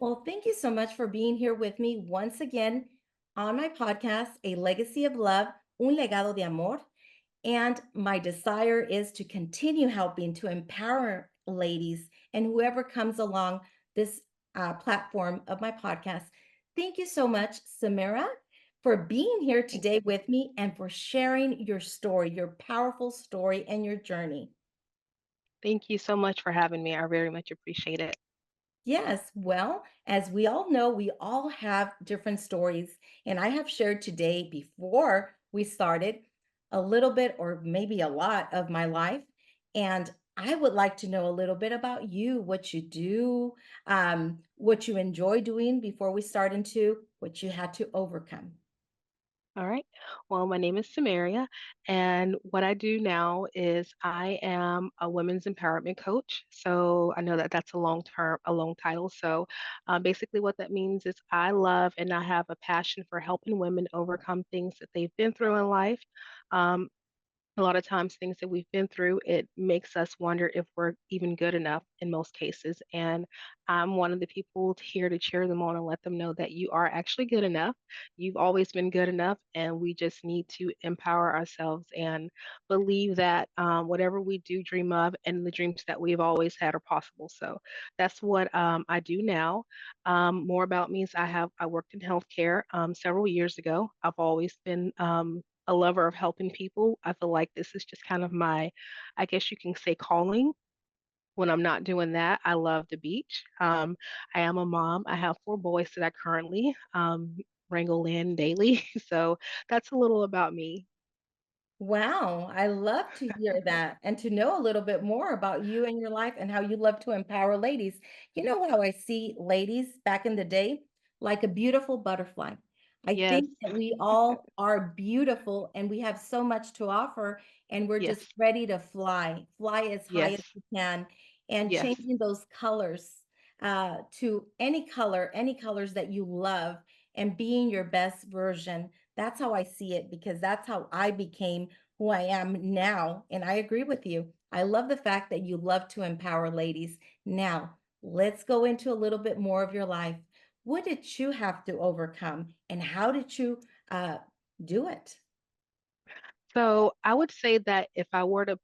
Well, thank you so much for being here with me once again on my podcast, A Legacy of Love, Un Legado de Amor. And my desire is to continue helping to empower ladies and whoever comes along this platform of my podcast. Thank you so much, Samira, for being here Thank today with me and for sharing your story, your powerful story, and your journey. thank you so much for having me. I very much appreciate it. Yes, well, as we all know, we all have different stories. And I have shared today before we started a little bit or maybe a lot of my life. And I would like to know a little bit about you, what you do, what you enjoy doing before we start into what you had to overcome. All right. Well, my name is Samaria, and what I do now is I am a women's empowerment coach. So I know that that's a long title. So basically, what that means is I love and I have a passion for helping women overcome things that they've been through in life. Um, a lot of times things that we've been through, it makes us wonder if we're even good enough in most cases. And I'm one of the people here to cheer them on and let them know that you are actually good enough. You've always been good enough, and we just need to empower ourselves and believe that whatever we do dream of and the dreams that we've always had are possible. So that's what I do now. More about me is I worked in healthcare several years ago. I've always been a lover of helping people. I feel like this is just kind of my, I guess you can say, calling. When I'm not doing that, I love the beach. I am a mom. I have four boys that I currently wrangle in daily. So that's a little about me. Wow, I love to hear that and to know a little bit more about you and your life and how you love to empower ladies. You know how I see ladies back in the day? Like a beautiful butterfly. I Yes, think that we all are beautiful and we have so much to offer, and we're just yes, ready to fly as high yes, as we can, and yes. changing those colors to any colors that you love, and being your best version. That's how I see it because that's how I became who I am now. And I agree with you. I love the fact that you love to empower ladies. Now, let's go into a little bit more of your life. What did you have to overcome and how did you uh, do it? So I would say that if I were to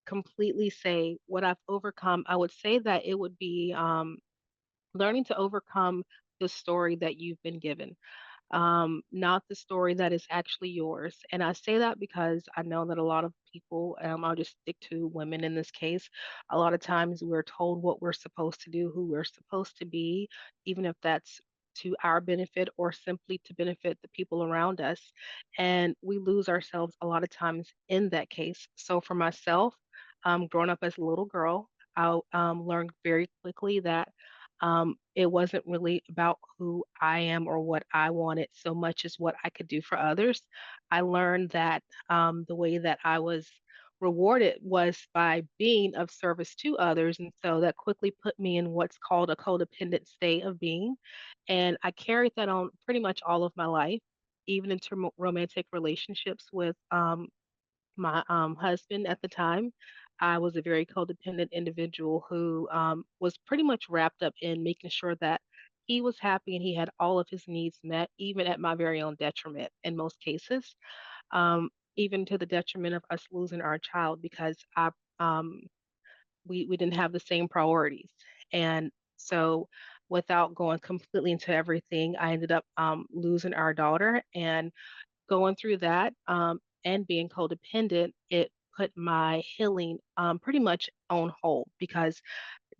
completely say what I've overcome, I would say that it would be learning to overcome the story that you've been given, not the story that is actually yours. And I say that because I know that a lot of people, I'll just stick to women in this case, a lot of times we're told what we're supposed to do, who we're supposed to be, even if that's to our benefit or simply to benefit the people around us. And we lose ourselves a lot of times in that case. So for myself, growing up as a little girl, I learned very quickly that it wasn't really about who I am or what I wanted so much as what I could do for others. I learned that the way that I was rewarded was by being of service to others. And so that quickly put me in what's called a codependent state of being. And I carried that on pretty much all of my life, even into romantic relationships with my husband at the time. I was a very codependent individual who was pretty much wrapped up in making sure that he was happy and he had all of his needs met, even at my very own detriment in most cases, even to the detriment of us losing our child because um, we didn't have the same priorities. And so, without going completely into everything, I ended up losing our daughter. And going through that and being codependent, it put my healing pretty much on hold because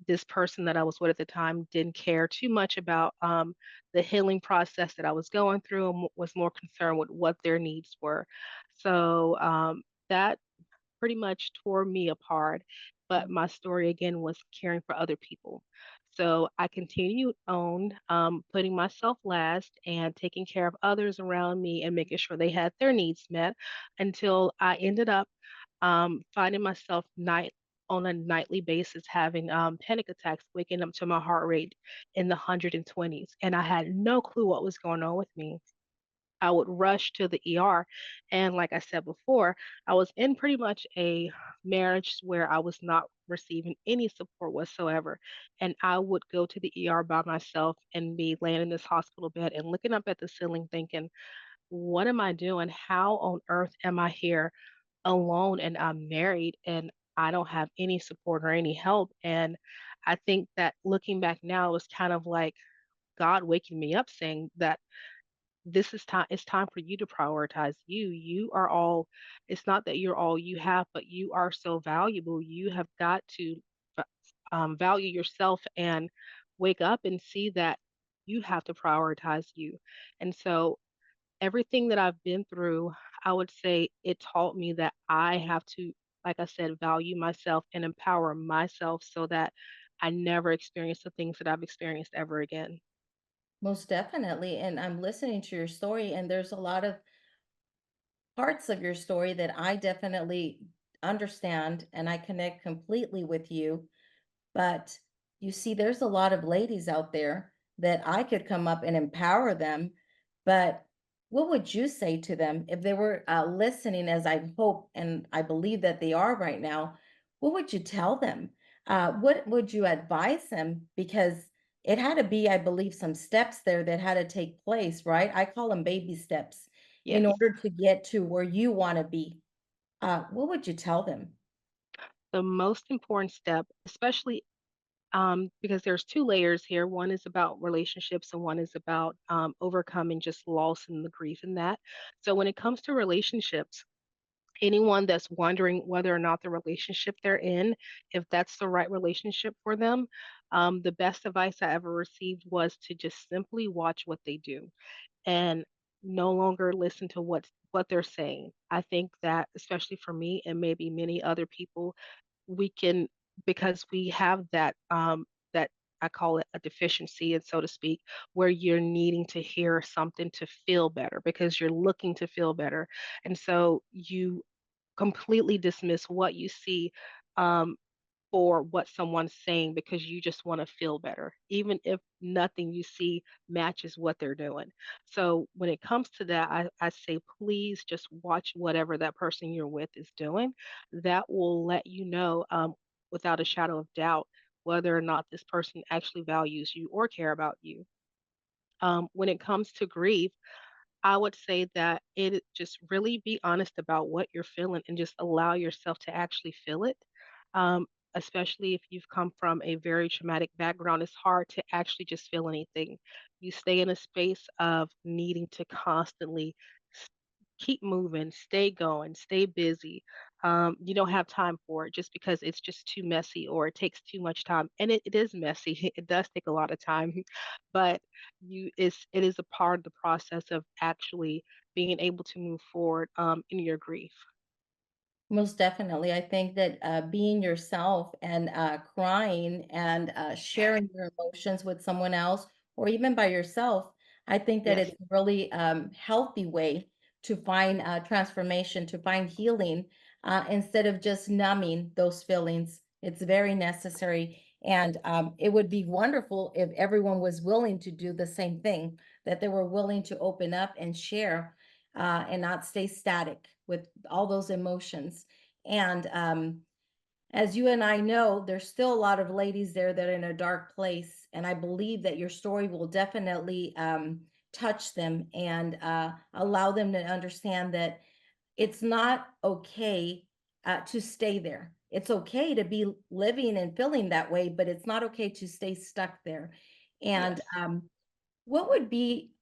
this person that I was with at the time didn't care too much about the healing process that I was going through and was more concerned with what their needs were. So that pretty much tore me apart. But my story again was caring for other people. So I continued on putting myself last and taking care of others around me and making sure they had their needs met until I ended up finding myself on a nightly basis having panic attacks, waking up to my heart rate in the 120s. And I had no clue what was going on with me. I would rush to the ER. And like I said before, I was in pretty much a marriage where I was not receiving any support whatsoever. And I would go to the ER by myself and be laying in this hospital bed and looking up at the ceiling thinking, what am I doing? How on earth am I here alone and I'm married and I don't have any support or any help? And I think that looking back now is kind of like God waking me up saying that this is time it's time for you to prioritize you. You are all it's not that you're all you have, but you are so valuable. You have got to value yourself and wake up and see that you have to prioritize you. And so everything that I've been through, I would say it taught me that I have to, like I said, value myself and empower myself so that I never experience the things that I've experienced ever again. Most definitely. And I'm listening to your story, and there's a lot of parts of your story that I definitely understand and I connect completely with you. But you see, there's a lot of ladies out there that I could come up and empower them. But what would you say to them if they were listening, as I hope and I believe that they are right now? What would you tell them? What would you advise them? Because it had to be, I believe, some steps there that had to take place, right? I call them baby steps in Yes. order to get to where you want to be. What would you tell them? The most important step, especially because there's two layers here. One is about relationships, and one is about overcoming just loss and the grief in that. So when it comes to relationships, anyone that's wondering whether or not the relationship they're in, if that's the right relationship for them, the best advice I ever received was to just simply watch what they do and no longer listen to what they're saying. I think that especially for me and maybe many other people, we can because we have that I call it a deficiency, and so to speak, where you're needing to hear something to feel better because you're looking to feel better. And so you completely dismiss what you see um, for what someone's saying because you just want to feel better, even if nothing you see matches what they're doing. So when it comes to that, I say please just watch whatever that person you're with is doing. That will let you know without a shadow of doubt whether or not this person actually values you or care about you. When it comes to grief, I would say that it just really be honest about what you're feeling and just allow yourself to actually feel it. Um, Especially if you've come from a very traumatic background, it's hard to actually just feel anything. You stay in a space of needing to constantly s- keep moving, stay going, stay busy. You don't have time for it just because it's just too messy or it takes too much time. And it is messy. It does take a lot of time, but it is a part of the process of actually being able to move forward in your grief. Most definitely. I think that being yourself and crying and sharing your emotions with someone else or even by yourself, I think that Yes, it's a really healthy way to find transformation, to find healing instead of just numbing those feelings. It's very necessary. And it would be wonderful if everyone was willing to do the same thing, that they were willing to open up and share and not stay static with all those emotions. And as you and I know, there's still a lot of ladies there that are in a dark place. And I believe that your story will definitely touch them and allow them to understand that it's not okay to stay there. It's okay to be living and feeling that way, but it's not okay to stay stuck there. And yes. what would be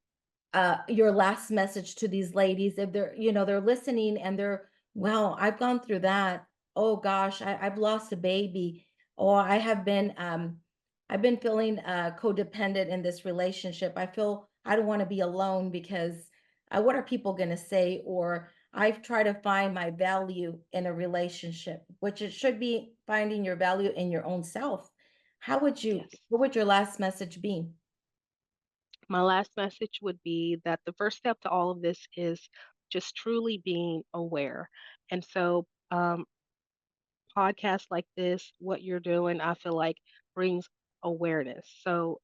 your last message to these ladies if they're, they're listening and they're, well, I've gone through that. Oh gosh, I've lost a baby, or I've been feeling codependent in this relationship. I feel I don't want to be alone because what are people going to say? Or I've tried to find my value in a relationship, which it should be finding your value in your own self. Yes. What would your last message be? My last message would be that the first step to all of this is just truly being aware. And so, podcasts like this, what you're doing, I feel like brings awareness. So,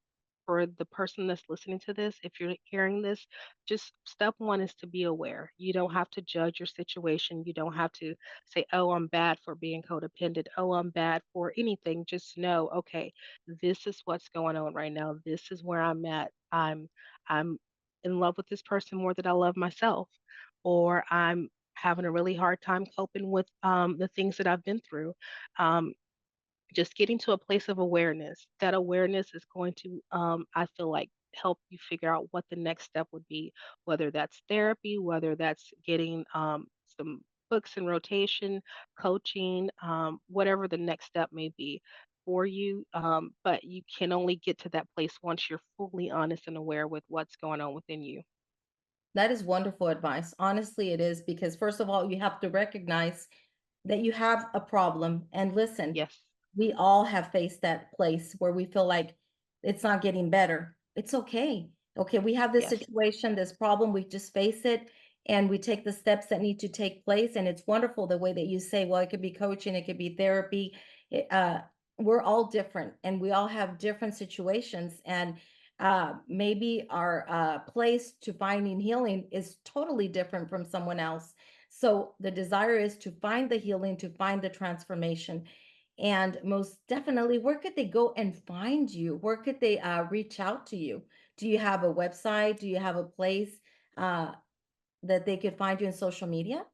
for the person that's listening to this, if you're hearing this, just step one is to be aware. You don't have to judge your situation. You don't have to say, oh, I'm bad for being codependent. Oh, I'm bad for anything. Just know, okay, this is what's going on right now. This is where I'm at. I'm in love with this person more than I love myself, or I'm having a really hard time coping with the things that I've been through. Um, just getting to a place of awareness. That awareness is going to, I feel like, help you figure out what the next step would be, whether that's therapy, whether that's getting some books in rotation, coaching, whatever the next step may be for you. But you can only get to that place once you're fully honest and aware with what's going on within you. That is wonderful advice. Honestly, it is because first of all, you have to recognize that you have a problem. And listen, Yes, we all have faced that place where we feel like it's not getting better. It's okay. Okay, we have this yes, situation, this problem, we just face it and we take the steps that need to take place. And it's wonderful the way that you say, well, it could be coaching, it could be therapy. It, we're all different and we all have different situations. And maybe our place to finding healing is totally different from someone else. So the desire is to find the healing, to find the transformation. And most definitely, where could they go and find you? Where could they reach out to you? Do you have a website? Do you have a place uh, that they could find you in social media?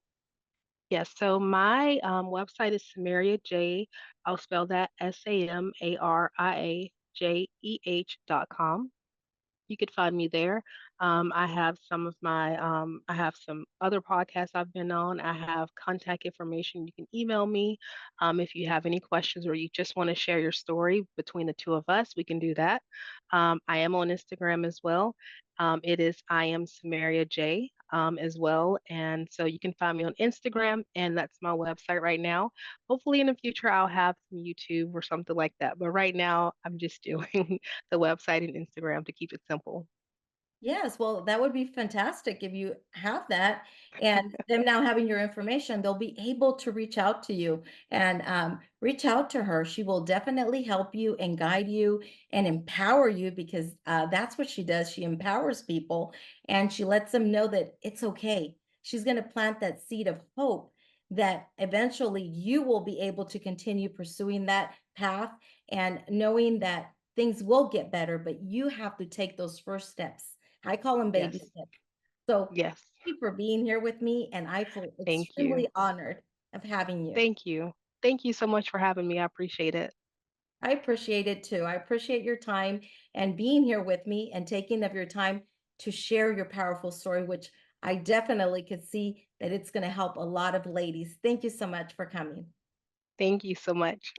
yes. So my website is Samaria J. I'll spell that SAMARIAJEH.com. You could find me there. I have I have some other podcasts I've been on. I have contact information. You can email me if you have any questions or you just want to share your story between the two of us. We can do that. I am on Instagram as well. It is I am Samaria J as well. And so you can find me on Instagram, and that's my website right now. Hopefully, in the future, I'll have some YouTube or something like that. But right now, I'm just doing the website and Instagram to keep it simple. Yes, well, that would be fantastic if you have that and them now having your information, they'll be able to reach out to you and reach out to her. She will definitely help you and guide you and empower you because that's what she does. She empowers people and she lets them know that it's okay. She's going to plant that seed of hope that eventually you will be able to continue pursuing that path and knowing that things will get better, but you have to take those first steps. I call them baby Yes. steps. So Yes. thank you for being here with me, and I feel Thank you. extremely honored of having you. Thank you. Thank you so much for having me. I appreciate it. I appreciate it too. I appreciate your time and being here with me and taking of your time to share your powerful story, which I definitely could see that it's going to help a lot of ladies. Thank you so much for coming. Thank you so much.